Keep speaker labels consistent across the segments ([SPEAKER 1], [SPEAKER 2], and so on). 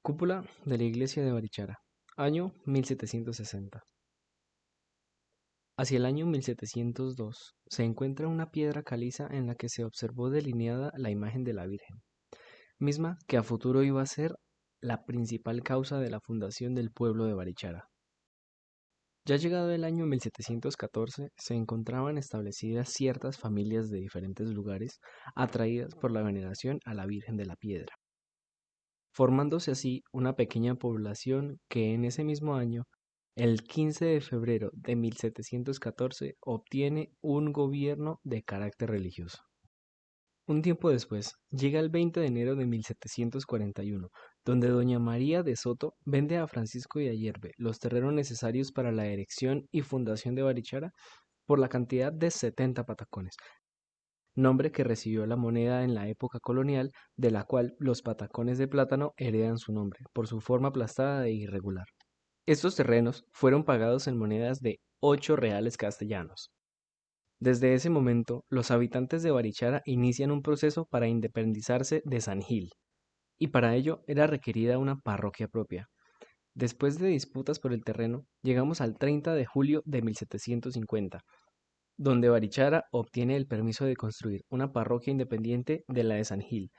[SPEAKER 1] Cúpula de la iglesia de Barichara, año 1760. Hacia el año 1702 se encuentra una piedra caliza en la que se observó delineada la imagen de la Virgen, misma que a futuro iba a ser la principal causa de la fundación del pueblo de Barichara. Ya llegado el año 1714, se encontraban establecidas ciertas familias de diferentes lugares atraídas por la veneración a la Virgen de la Piedra, formándose así una pequeña población que en ese mismo año, el 15 de febrero de 1714, obtiene un gobierno de carácter religioso. Un tiempo después, llega el 20 de enero de 1741, donde doña María de Soto vende a Francisco de Ayerbe los terrenos necesarios para la erección y fundación de Barichara por la cantidad de 70 patacones, nombre que recibió la moneda en la época colonial, de la cual los patacones de plátano heredan su nombre, por su forma aplastada e irregular. Estos terrenos fueron pagados en monedas de 8 reales castellanos. Desde ese momento, los habitantes de Barichara inician un proceso para independizarse de San Gil, y para ello era requerida una parroquia propia. Después de disputas por el terreno, llegamos al 30 de julio de 1750, donde Barichara obtiene el permiso de construir una parroquia independiente de la de San Gil,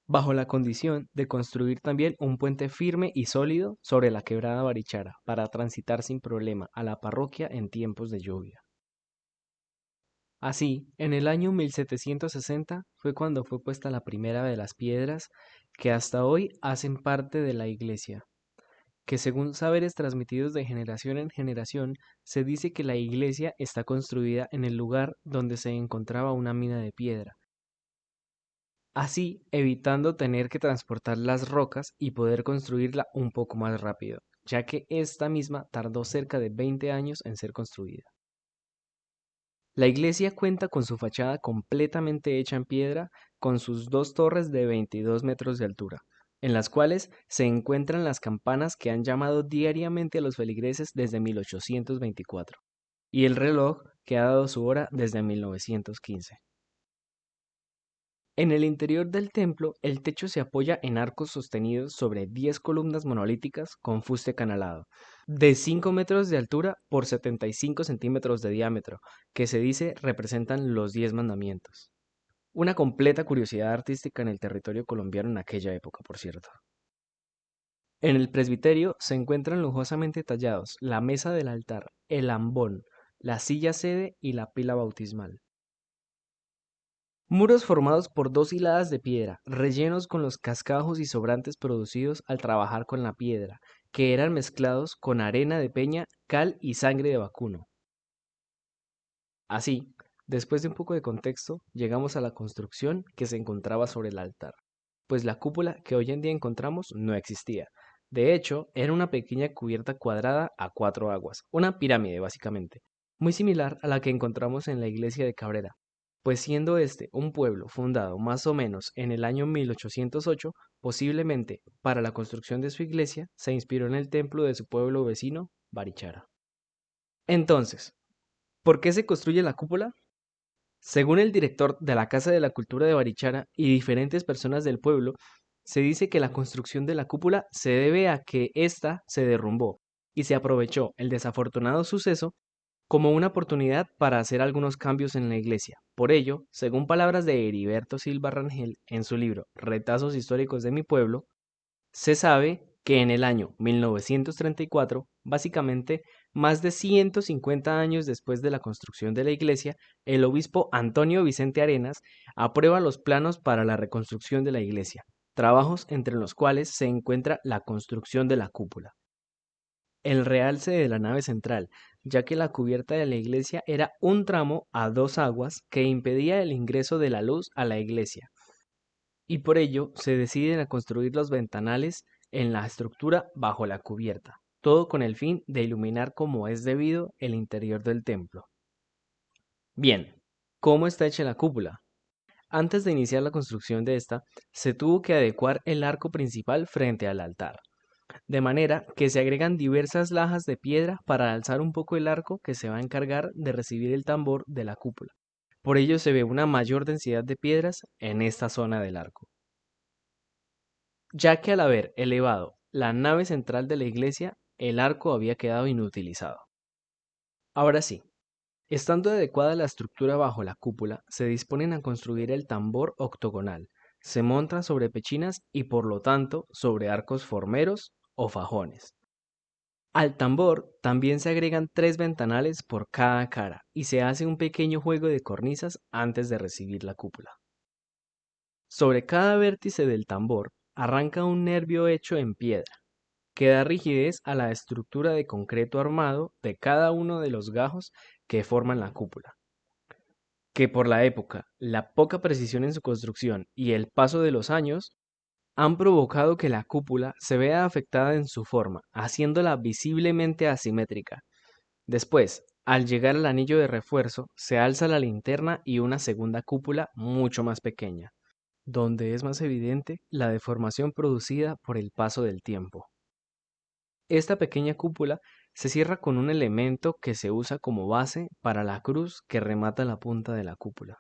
[SPEAKER 1] bajo la condición de construir también un puente firme y sólido sobre la quebrada Barichara para transitar sin problema a la parroquia en tiempos de lluvia. Así, en el año 1760 fue cuando fue puesta la primera de las piedras que hasta hoy hacen parte de la iglesia, que según saberes transmitidos de generación en generación, se dice que la iglesia está construida en el lugar donde se encontraba una mina de piedra, así evitando tener que transportar las rocas y poder construirla un poco más rápido, ya que esta misma tardó cerca de 20 años en ser construida. La iglesia cuenta con su fachada completamente hecha en piedra, con sus dos torres de 22 metros de altura, en las cuales se encuentran las campanas que han llamado diariamente a los feligreses desde 1824, y el reloj que ha dado su hora desde 1915. En el interior del templo, el techo se apoya en arcos sostenidos sobre 10 columnas monolíticas con fuste canalado, de 5 metros de altura por 75 centímetros de diámetro, que se dice representan los 10 mandamientos. Una completa curiosidad artística en el territorio colombiano en aquella época, por cierto. En el presbiterio se encuentran lujosamente tallados la mesa del altar, el ambón, la silla sede y la pila bautismal. Muros formados por dos hiladas de piedra, rellenos con los cascajos y sobrantes producidos al trabajar con la piedra, que eran mezclados con arena de peña, cal y sangre de vacuno. Así, después de un poco de contexto, llegamos a la construcción que se encontraba sobre el altar, pues la cúpula que hoy en día encontramos no existía. De hecho, era una pequeña cubierta cuadrada a 4 aguas, una pirámide básicamente, muy similar a la que encontramos en la iglesia de Cabrera, pues siendo este un pueblo fundado más o menos en el año 1808, posiblemente para la construcción de su iglesia se inspiró en el templo de su pueblo vecino, Barichara. Entonces, ¿por qué se construye la cúpula? Según el director de la Casa de la Cultura de Barichara y diferentes personas del pueblo, se dice que la construcción de la cúpula se debe a que ésta se derrumbó y se aprovechó el desafortunado suceso como una oportunidad para hacer algunos cambios en la iglesia. Por ello, según palabras de Heriberto Silva Rangel en su libro Retazos históricos de mi pueblo, se sabe que en el año 1934, básicamente más de 150 años después de la construcción de la iglesia, el obispo Antonio Vicente Arenas aprueba los planos para la reconstrucción de la iglesia, trabajos entre los cuales se encuentra la construcción de la cúpula, el realce de la nave central, ya que la cubierta de la iglesia era un tramo a 2 aguas que impedía el ingreso de la luz a la iglesia, y por ello se deciden a construir los ventanales en la estructura bajo la cubierta, todo con el fin de iluminar como es debido el interior del templo. Bien, ¿cómo está hecha la cúpula? Antes de iniciar la construcción de esta, se tuvo que adecuar el arco principal frente al altar, de manera que se agregan diversas lajas de piedra para alzar un poco el arco que se va a encargar de recibir el tambor de la cúpula. Por ello se ve una mayor densidad de piedras en esta zona del arco. ya que al haber elevado la nave central de la iglesia, el arco había quedado inutilizado. Ahora sí, estando adecuada la estructura bajo la cúpula, se disponen a construir el tambor octogonal. Se monta sobre pechinas y por lo tanto sobre arcos formeros o fajones. Al tambor también se agregan 3 ventanales por cada cara y se hace un pequeño juego de cornisas antes de recibir la cúpula. Sobre cada vértice del tambor arranca un nervio hecho en piedra, que da rigidez a la estructura de concreto armado de cada uno de los gajos que forman la cúpula, que por la época, la poca precisión en su construcción y el paso de los años han provocado que la cúpula se vea afectada en su forma, haciéndola visiblemente asimétrica. Después, al llegar al anillo de refuerzo, se alza la linterna y una segunda cúpula mucho más pequeña, donde es más evidente la deformación producida por el paso del tiempo. Esta pequeña cúpula se cierra con un elemento que se usa como base para la cruz que remata la punta de la cúpula.